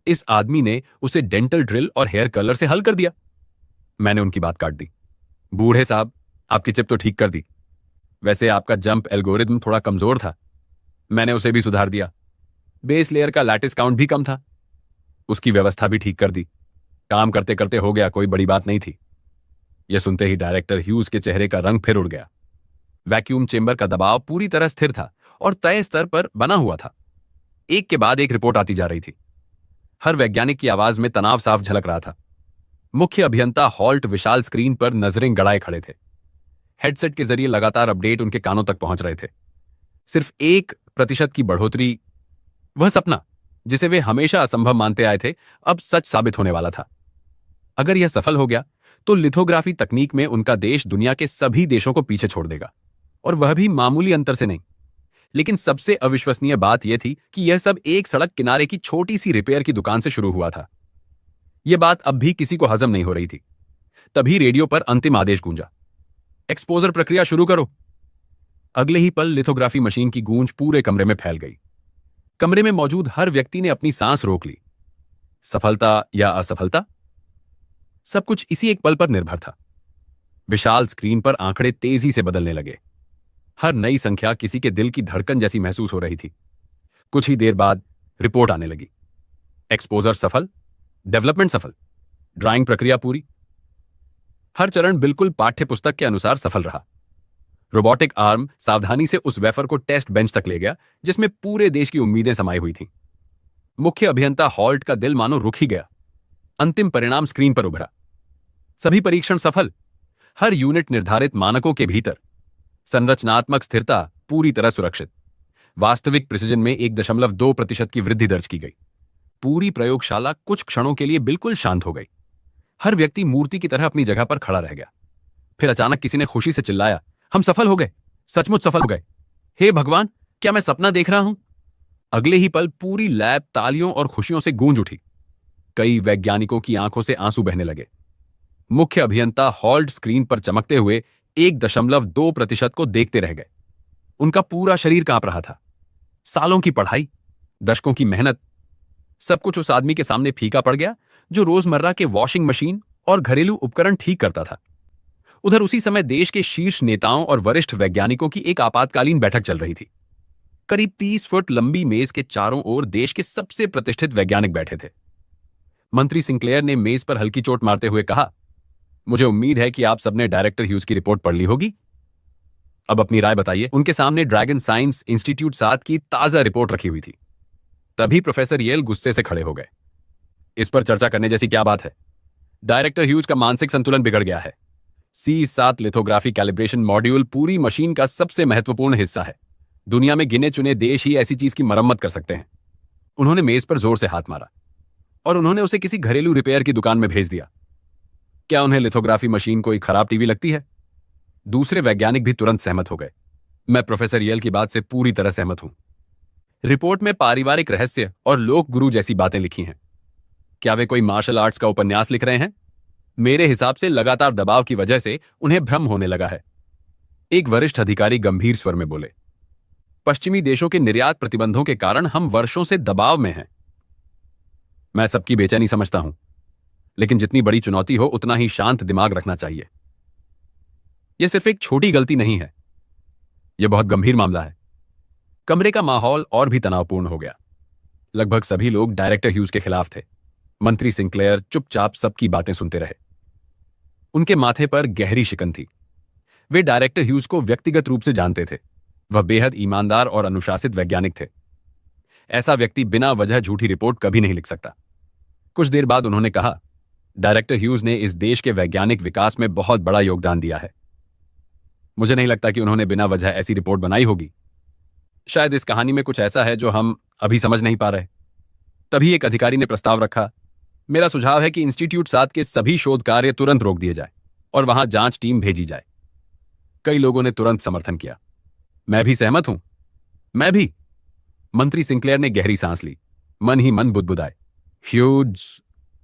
इस आदमी ने उसे डेंटल ड्रिल और हेयर कलर से हल कर दिया। मैंने उनकी बात काट दी। बूढ़े साहब, आपकी चिप तो ठीक कर दी। वैसे आपका जंप एल्गोरिथम थोड़ा कमजोर था, मैंने उसे भी सुधार दिया। बेस लेयर का लैटिस काउंट भी कम था, उसकी व्यवस्था भी ठीक कर दी। काम करते करते हो गया, कोई बड़ी बात नहीं थी। यह सुनते ही डायरेक्टर ह्यूज के चेहरे का रंग फिर उड़ गया। वैक्यूम चेंबर का दबाव पूरी तरह स्थिर था और तय स्तर पर बना हुआ था। एक के बाद एक रिपोर्ट आती जा रही थी। हर वैज्ञानिक की आवाज में तनाव साफ झलक रहा था। मुख्य अभियंता हॉल्ट विशाल स्क्रीन पर नजरें गड़ाए खड़े थे। हेडसेट के जरिए लगातार अपडेट उनके कानों तक पहुंच रहे थे। सिर्फ 1% की बढ़ोतरी, वह सपना जिसे वे हमेशा असंभव मानते आए थे, अब सच साबित होने वाला था। अगर यह सफल हो गया तो लिथोग्राफी तकनीक में उनका देश दुनिया के सभी देशों को पीछे छोड़ देगा, और वह भी मामूली अंतर से नहीं। लेकिन सबसे अविश्वसनीय बात यह थी कि यह सब एक सड़क किनारे की छोटी सी रिपेयर की दुकान से शुरू हुआ था। यह बात अब भी किसी को हजम नहीं हो रही थी। तभी रेडियो पर अंतिम आदेश गूंजा, एक्सपोजर प्रक्रिया शुरू करो। अगले ही पल लिथोग्राफी मशीन की गूंज पूरे कमरे में फैल गई। कमरे में मौजूद हर व्यक्ति ने अपनी सांस रोक ली। सफलता या असफलता, सब कुछ इसी एक पल पर निर्भर था। विशाल स्क्रीन पर आंकड़े तेजी से बदलने लगे। हर नई संख्या किसी के दिल की धड़कन जैसी महसूस हो रही थी। कुछ ही देर बाद रिपोर्ट आने लगी। एक्सपोजर सफल, डेवलपमेंट सफल, ड्राइंग प्रक्रिया पूरी। हर चरण बिल्कुल पाठ्य पुस्तक के अनुसार सफल रहा। रोबोटिक आर्म सावधानी से उस वेफर को टेस्ट बेंच तक ले गया जिसमें पूरे देश की उम्मीदें समाई हुई थीं। मुख्य अभियंता हॉल्ट का दिल मानो रुक ही गया। अंतिम परिणाम स्क्रीन पर उभरा। सभी परीक्षण सफल, हर यूनिट निर्धारित मानकों के भीतर, संरचनात्मक स्थिरता पूरी तरह सुरक्षित, वास्तविक प्रिसिजन में 1.2% की वृद्धि दर्ज की गई। पूरी प्रयोगशाला कुछ क्षणों के लिए बिल्कुल शांत हो गई। हर व्यक्ति मूर्ति की तरह अपनी जगह पर खड़ा रह गया। फिर अचानक किसी ने खुशी से चिल्लाया, हम सफल हो गए, सचमुच सफल हो गए। हे भगवान, क्या मैं सपना देख रहा हूं? अगले ही पल पूरी लैब तालियों और खुशियों से गूंज उठी। कई वैज्ञानिकों की आंखों से आंसू बहने लगे। मुख्य अभियंता हॉल्ट स्क्रीन पर चमकते हुए 1.2% को देखते रह गए। उनका पूरा शरीर कांप रहा था। सालों की पढ़ाई, दशकों की मेहनत, सब कुछ उस आदमी के सामने फीका पड़ गया जो रोजमर्रा के वॉशिंग मशीन और घरेलू उपकरण ठीक करता था। उधर उसी समय देश के शीर्ष नेताओं और वरिष्ठ वैज्ञानिकों की एक आपातकालीन बैठक चल रही थी। करीब 30 फुट लंबी मेज के चारों ओर देश के सबसे प्रतिष्ठित वैज्ञानिक बैठे थे। मंत्री सिंक्लेयर ने मेज पर हल्की चोट मारते हुए कहा, मुझे उम्मीद है कि आप सबने डायरेक्टर ह्यूज की रिपोर्ट पढ़ ली होगी। अब अपनी राय बताइए। उनके सामने ड्रैगन साइंस इंस्टीट्यूट 7 की ताजा रिपोर्ट रखी हुई थी। तभी प्रोफेसर येल गुस्से से खड़े हो गए। इस पर चर्चा करने जैसी क्या बात है? डायरेक्टर ह्यूज का मानसिक संतुलन बिगड़ गया है। C7 लिथोग्राफी कैलिब्रेशन मॉड्यूल पूरी मशीन का सबसे महत्वपूर्ण हिस्सा है। दुनिया में गिने चुने देश ही ऐसी चीज की मरम्मत कर सकते हैं। उन्होंने मेज पर जोर से हाथ मारा और उन्होंने उसे किसी घरेलू रिपेयर की दुकान में भेज दिया। क्या उन्हें लिथोग्राफी मशीन कोई खराब टीवी लगती है? दूसरे वैज्ञानिक भी तुरंत सहमत हो गए। मैं प्रोफेसर येल की बात से पूरी तरह सहमत हूं। रिपोर्ट में पारिवारिक रहस्य और लोक गुरु जैसी बातें लिखी हैं। क्या वे कोई मार्शल आर्ट्स का उपन्यास लिख रहे हैं? मेरे हिसाब से लगातार दबाव की वजह से उन्हें भ्रम होने लगा है। एक वरिष्ठ अधिकारी गंभीर स्वर में बोले, पश्चिमी देशों के निर्यात प्रतिबंधों के कारण हम वर्षों से दबाव में हैं। मैं सबकी बेचैनी समझता हूं, लेकिन जितनी बड़ी चुनौती हो उतना ही शांत दिमाग रखना चाहिए। यह सिर्फ एक छोटी गलती नहीं है, यह बहुत गंभीर मामला है। कमरे का माहौल और भी तनावपूर्ण हो गया। लगभग सभी लोग डायरेक्टर ह्यूज के खिलाफ थे। मंत्री सिंक्लेयर चुपचाप सबकी बातें सुनते रहे। उनके माथे पर गहरी शिकन थी। वे डायरेक्टर ह्यूज को व्यक्तिगत रूप से जानते थे। वह बेहद ईमानदार और अनुशासित वैज्ञानिक थे। ऐसा व्यक्ति बिना वजह झूठी रिपोर्ट कभी नहीं लिख सकता। कुछ देर बाद उन्होंने कहा, डायरेक्टर ह्यूज ने इस देश के वैज्ञानिक विकास में बहुत बड़ा योगदान दिया है। मुझे नहीं लगता कि उन्होंने बिना वजह ऐसी रिपोर्ट बनाई होगी। शायद इस कहानी में कुछ ऐसा है जो हम अभी समझ नहीं पा रहे। तभी एक अधिकारी ने प्रस्ताव रखा, मेरा सुझाव है कि इंस्टीट्यूट 7 के सभी शोध कार्य तुरंत रोक दिए जाए और वहां जांच टीम भेजी जाए। कई लोगों ने तुरंत समर्थन किया। मैं भी सहमत हूं। मैं भी। मंत्री सिंक्लेयर ने गहरी सांस ली, मन ही मन बुदबुदाए, ह्यूज,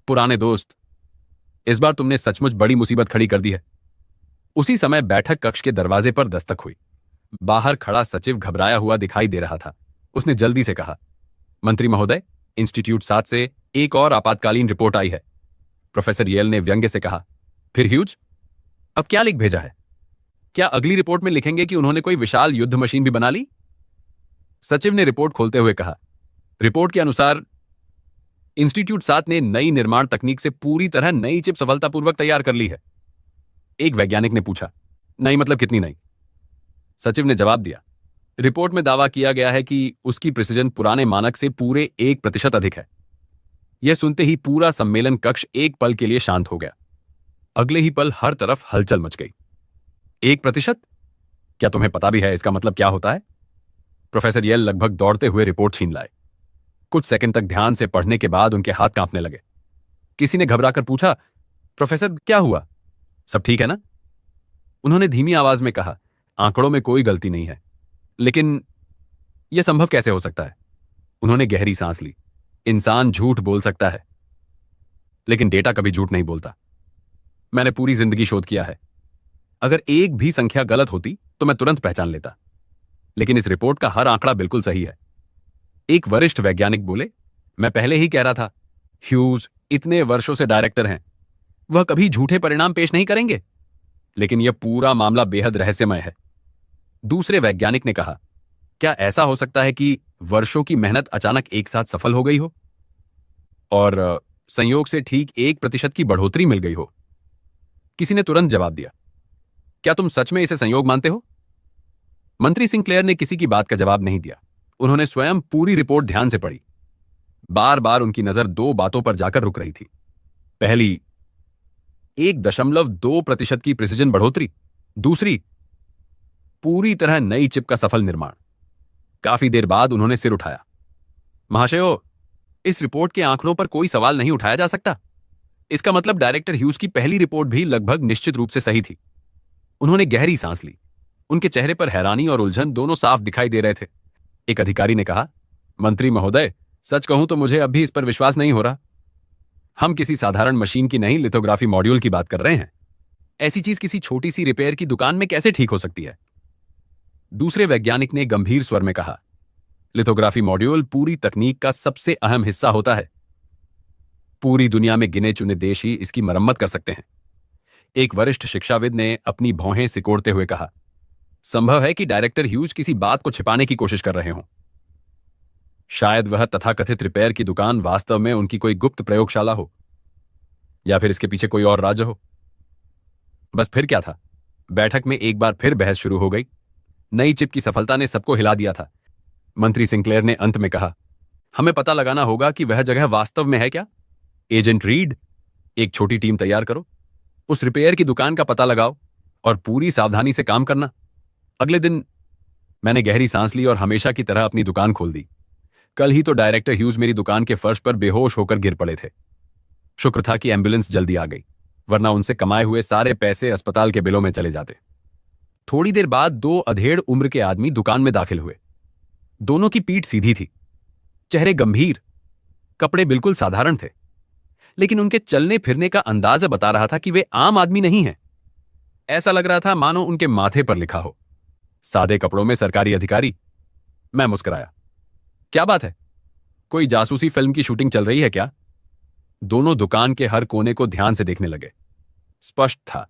पुराने दोस्त, इस बार तुमने सचमुच बड़ी मुसीबत खड़ी कर दी है। उसी समय बैठक कक्ष के दरवाजे पर दस्तक हुई। बाहर खड़ा सचिव घबराया हुआ दिखाई दे रहा था। उसने जल्दी से कहा, मंत्री महोदय, इंस्टीट्यूट 7 से एक और आपातकालीन रिपोर्ट आई है। प्रोफेसर येल ने व्यंग्य से कहा, फिर ह्यूज, अब क्या लिख भेजा है? क्या अगली रिपोर्ट में लिखेंगे कि उन्होंने कोई विशाल युद्ध मशीन भी बना ली? सचिव ने रिपोर्ट खोलते हुए कहा, रिपोर्ट के अनुसार इंस्टीट्यूट 7 ने नई निर्माण तकनीक से पूरी तरह नई चिप सफलतापूर्वक तैयार कर ली है। एक वैज्ञानिक ने पूछा, नई मतलब कितनी नई? सचिव ने जवाब दिया, रिपोर्ट में दावा किया गया है कि उसकी प्रिसिजन पुराने मानक से पूरे 1% अधिक है। यह सुनते ही पूरा सम्मेलन कक्ष एक पल के लिए शांत हो गया। अगले ही पल हर तरफ हलचल मच गई। 1%? क्या तुम्हें पता भी है इसका मतलब क्या होता है? प्रोफेसर येल लगभग दौड़ते हुए रिपोर्ट छीन लाए। कुछ सेकंड तक ध्यान से पढ़ने के बाद उनके हाथ कांपने लगे। किसी ने घबराकर पूछा, प्रोफेसर क्या हुआ? सब ठीक है ना? उन्होंने धीमी आवाज में कहा, आंकड़ों में कोई गलती नहीं है, लेकिन यह संभव कैसे हो सकता है? उन्होंने गहरी सांस ली। इंसान झूठ बोल सकता है, लेकिन डेटा कभी झूठ नहीं बोलता। मैंने पूरी जिंदगी शोध किया है। अगर एक भी संख्या गलत होती तो मैं तुरंत पहचान लेता, लेकिन इस रिपोर्ट का हर आंकड़ा बिल्कुल सही है। एक वरिष्ठ वैज्ञानिक बोले, मैं पहले ही कह रहा था, ह्यूज इतने वर्षों से डायरेक्टर हैं, वह कभी झूठे परिणाम पेश नहीं करेंगे। लेकिन यह पूरा मामला बेहद रहस्यमय है। दूसरे वैज्ञानिक ने कहा, क्या ऐसा हो सकता है कि वर्षों की मेहनत अचानक एक साथ सफल हो गई हो और संयोग से ठीक 1% की बढ़ोतरी मिल गई हो? किसी ने तुरंत जवाब दिया, क्या तुम सच में इसे संयोग मानते हो? मंत्री सिंक्लेयर ने किसी की बात का जवाब नहीं दिया। उन्होंने स्वयं पूरी रिपोर्ट ध्यान से पढ़ी। बार बार उनकी नजर दो बातों पर जाकर रुक रही थी। पहली, 1.2% की प्रिसिजन बढ़ोतरी। दूसरी, पूरी तरह नई चिप का सफल निर्माण। काफी देर बाद उन्होंने सिर उठाया। महाशयो, इस रिपोर्ट के आंकड़ों पर कोई सवाल नहीं उठाया जा सकता। इसका मतलब डायरेक्टर ह्यूज की पहली रिपोर्ट भी लगभग निश्चित रूप से सही थी। उन्होंने गहरी सांस ली। उनके चेहरे पर हैरानी और उलझन दोनों साफ दिखाई दे रहे थे। एक अधिकारी ने कहा, मंत्री महोदय, सच कहूं तो मुझे अब भी इस पर विश्वास नहीं हो रहा। हम किसी साधारण मशीन की नहीं, लिथोग्राफी मॉड्यूल की बात कर रहे हैं। ऐसी चीज किसी छोटी सी रिपेयर की दुकान में कैसे ठीक हो सकती है? दूसरे वैज्ञानिक ने गंभीर स्वर में कहा, लिथोग्राफी मॉड्यूल पूरी तकनीक का सबसे अहम हिस्सा होता है। पूरी दुनिया में गिने चुने देश ही इसकी मरम्मत कर सकते हैं। एक वरिष्ठ शिक्षाविद ने अपनी भौहें सिकोड़ते हुए कहा, संभव है कि डायरेक्टर ह्यूज किसी बात को छिपाने की कोशिश कर रहे हों। शायद वह तथाकथित रिपेयर की दुकान वास्तव में उनकी कोई गुप्त प्रयोगशाला हो, या फिर इसके पीछे कोई और राज हो। बस फिर क्या था, बैठक में एक बार फिर बहस शुरू हो गई। नई चिप की सफलता ने सबको हिला दिया था। मंत्री सिंक्लेयर ने अंत में कहा, हमें पता लगाना होगा कि वह जगह वास्तव में है क्या। एजेंट रीड, एक छोटी टीम तैयार करो, उस रिपेयर की दुकान का पता लगाओ और पूरी सावधानी से काम करना। अगले दिन मैंने गहरी सांस ली और हमेशा की तरह अपनी दुकान खोल दी। कल ही तो डायरेक्टर ह्यूज मेरी दुकान के फर्श पर बेहोश होकर गिर पड़े थे। शुक्र था कि एम्बुलेंस जल्दी आ गई, वरना उनसे कमाए हुए सारे पैसे अस्पताल के बिलों में चले जाते। थोड़ी देर बाद दो अधेड़ उम्र के आदमी दुकान में दाखिल हुए। दोनों की पीठ सीधी थी, चेहरे गंभीर, कपड़े बिल्कुल साधारण थे, लेकिन उनके चलने फिरने का अंदाजा बता रहा था कि वे आम आदमी नहीं हैं। ऐसा लग रहा था मानो उनके माथे पर लिखा हो, सादे कपड़ों में सरकारी अधिकारी। मैं मुस्कुराया। क्या बात है, कोई जासूसी फिल्म की शूटिंग चल रही है क्या? दोनों दुकान के हर कोने को ध्यान से देखने लगे। स्पष्ट था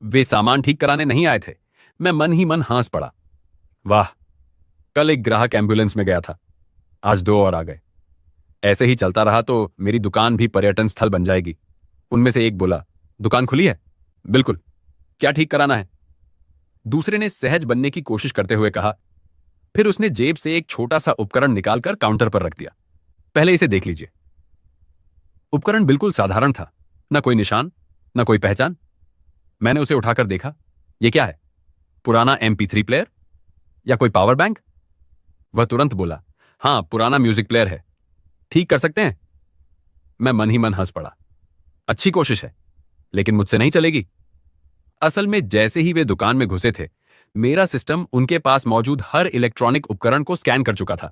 वे सामान ठीक कराने नहीं आए थे। मैं मन ही मन हंस पड़ा। वाह, कल एक ग्राहक एम्बुलेंस में गया था, आज दो और आ गए। ऐसे ही चलता रहा तो मेरी दुकान भी पर्यटन स्थल बन जाएगी। उनमें से एक बोला, दुकान खुली है? बिल्कुल, क्या ठीक कराना है? दूसरे ने सहज बनने की कोशिश करते हुए कहा। फिर उसने जेब से एक छोटा सा उपकरण निकालकर काउंटर पर रख दिया। पहले इसे देख लीजिए। उपकरण बिल्कुल साधारण था, न कोई निशान, न कोई पहचान। मैंने उसे उठाकर देखा। यह क्या है? पुराना MP3 प्लेयर या कोई पावर बैंक? वह तुरंत बोला, हां, पुराना म्यूजिक प्लेयर है, ठीक कर सकते हैं। मैं मन ही मन हंस पड़ा। अच्छी कोशिश है, लेकिन मुझसे नहीं चलेगी। असल में जैसे ही वे दुकान में घुसे थे, मेरा सिस्टम उनके पास मौजूद हर इलेक्ट्रॉनिक उपकरण को स्कैन कर चुका था।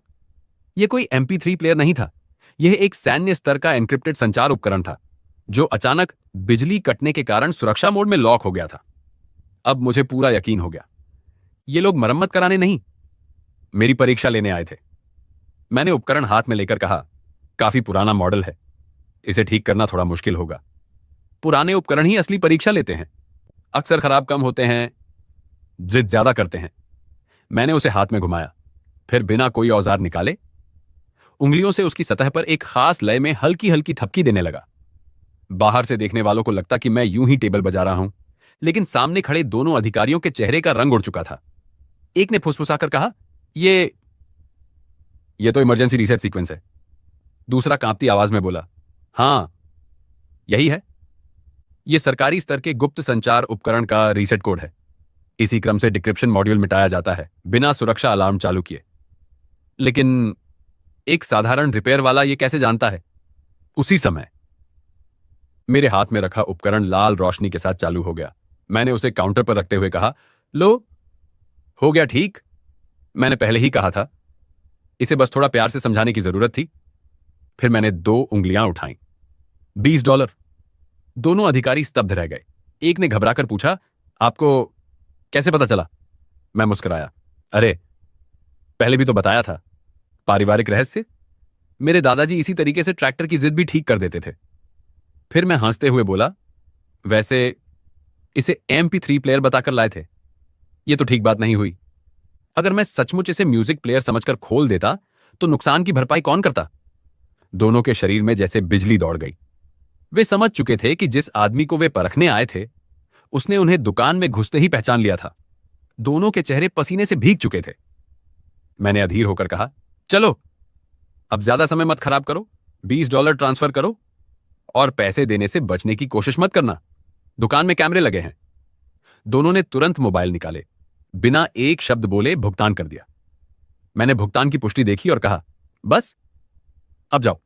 यह कोई MP3 प्लेयर नहीं था, यह एक सैन्य स्तर का एन्क्रिप्टेड संचार उपकरण था, जो अचानक बिजली कटने के कारण सुरक्षा मोड में लॉक हो गया था। अब मुझे पूरा यकीन हो गया, ये लोग मरम्मत कराने नहीं, मेरी परीक्षा लेने आए थे। मैंने उपकरण हाथ में लेकर कहा, काफी पुराना मॉडल है, इसे ठीक करना थोड़ा मुश्किल होगा। पुराने उपकरण ही असली परीक्षा लेते हैं, अक्सर खराब कम होते हैं, जिद ज्यादा करते हैं। मैंने उसे हाथ में घुमाया, फिर बिना कोई औजार निकाले उंगलियों से उसकी सतह पर एक खास लय में हल्की हल्की थपकी देने लगा। बाहर से देखने वालों को लगता कि मैं यूं ही टेबल बजा रहा हूं, लेकिन सामने खड़े दोनों अधिकारियों के चेहरे का रंग उड़ चुका था। एक ने फुसफुसाकर कहा, ये तो इमरजेंसी रीसेट सीक्वेंस है। दूसरा कांपती आवाज में बोला, हां, यही है। यह सरकारी स्तर के गुप्त संचार उपकरण का रीसेट कोड है। इसी क्रम से डिक्रिप्शन मॉड्यूल मिटाया जाता है, बिना सुरक्षा अलार्म चालू किए। लेकिन एक साधारण रिपेयर वाला यह कैसे जानता है? उसी समय मेरे हाथ में रखा उपकरण लाल रोशनी के साथ चालू हो गया। मैंने उसे काउंटर पर रखते हुए कहा, लो, हो गया ठीक। मैंने पहले ही कहा था, इसे बस थोड़ा प्यार से समझाने की जरूरत थी। फिर मैंने 2 उंगलियां उठाई। $20। दोनों अधिकारी स्तब्ध रह गए। एक ने घबराकर पूछा, आपको कैसे पता चला? मैं मुस्कुराया, अरे, पहले भी तो बताया था, पारिवारिक रहस्य। मेरे दादाजी इसी तरीके से ट्रैक्टर की जिद भी ठीक कर देते थे। फिर मैं हंसते हुए बोला, वैसे इसे MP3 प्लेयर बताकर लाए थे। यह तो ठीक बात नहीं हुई। अगर मैं सचमुच इसे म्यूजिक प्लेयर समझकर खोल देता तो नुकसान की भरपाई कौन करता? दोनों के शरीर में जैसे बिजली दौड़ गई। वे समझ चुके थे कि जिस आदमी को वे परखने आए थे, उसने उन्हें दुकान में घुसते ही पहचान लिया था। दोनों के चेहरे पसीने से भीग चुके थे। मैंने अधीर होकर कहा, चलो, अब ज्यादा समय मत खराब करो, $20 ट्रांसफर करो और पैसे देने से बचने की कोशिश मत करना। दुकान में कैमरे लगे हैं। दोनों ने तुरंत मोबाइल निकाले, बिना एक शब्द बोले भुगतान कर दिया। मैंने भुगतान की पुष्टि देखी और कहा, बस, अब जाओ।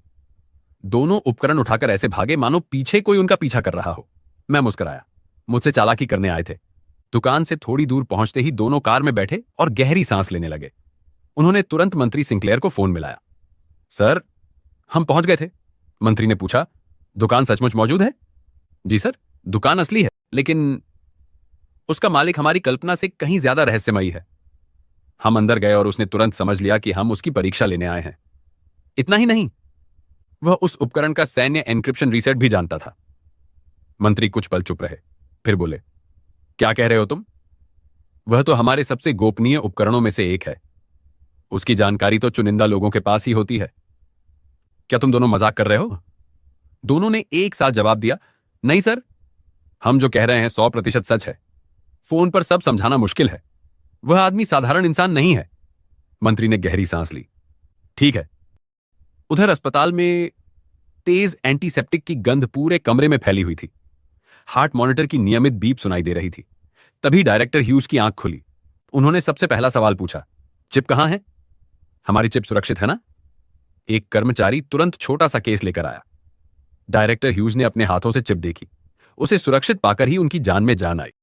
दोनों उपकरण उठाकर ऐसे भागे मानो पीछे कोई उनका पीछा कर रहा हो। मैं मुस्कुराया, मुझसे चालाकी करने आए थे। दुकान से थोड़ी दूर पहुंचते ही दोनों कार में बैठे और गहरी सांस लेने लगे। उन्होंने तुरंत मंत्री सिंक्लेयर को फोन मिलाया। सर, हम पहुंच गए थे। मंत्री ने पूछा, दुकान सचमुच मौजूद है? जी सर, दुकान असली है, लेकिन उसका मालिक हमारी कल्पना से कहीं ज्यादा रहस्यमयी है। हम अंदर गए और उसने तुरंत समझ लिया कि हम उसकी परीक्षा लेने आए हैं। इतना ही नहीं, वह उस उपकरण का सैन्य एन्क्रिप्शन रीसेट भी जानता था। मंत्री कुछ पल चुप रहे, फिर बोले, क्या कह रहे हो तुम? वह तो हमारे सबसे गोपनीय उपकरणों में से एक है। उसकी जानकारी तो चुनिंदा लोगों के पास ही होती है। क्या तुम दोनों मजाक कर रहे हो? दोनों ने एक साथ जवाब दिया, नहीं सर, हम जो कह रहे हैं 100% सच है। फोन पर सब समझाना मुश्किल है। वह आदमी साधारण इंसान नहीं है। मंत्री ने गहरी सांस ली। ठीक है। उधर अस्पताल में तेज एंटीसेप्टिक की गंध पूरे कमरे में फैली हुई थी। हार्ट मॉनिटर की नियमित बीप सुनाई दे रही थी। तभी डायरेक्टर ह्यूज की आंख खुली। उन्होंने सबसे पहला सवाल पूछा, चिप कहां है? हमारी चिप सुरक्षित है ना? एक कर्मचारी तुरंत छोटा सा केस लेकर आया। डायरेक्टर ह्यूज ने अपने हाथों से चिप देखी। उसे सुरक्षित पाकर ही उनकी जान में जान आई।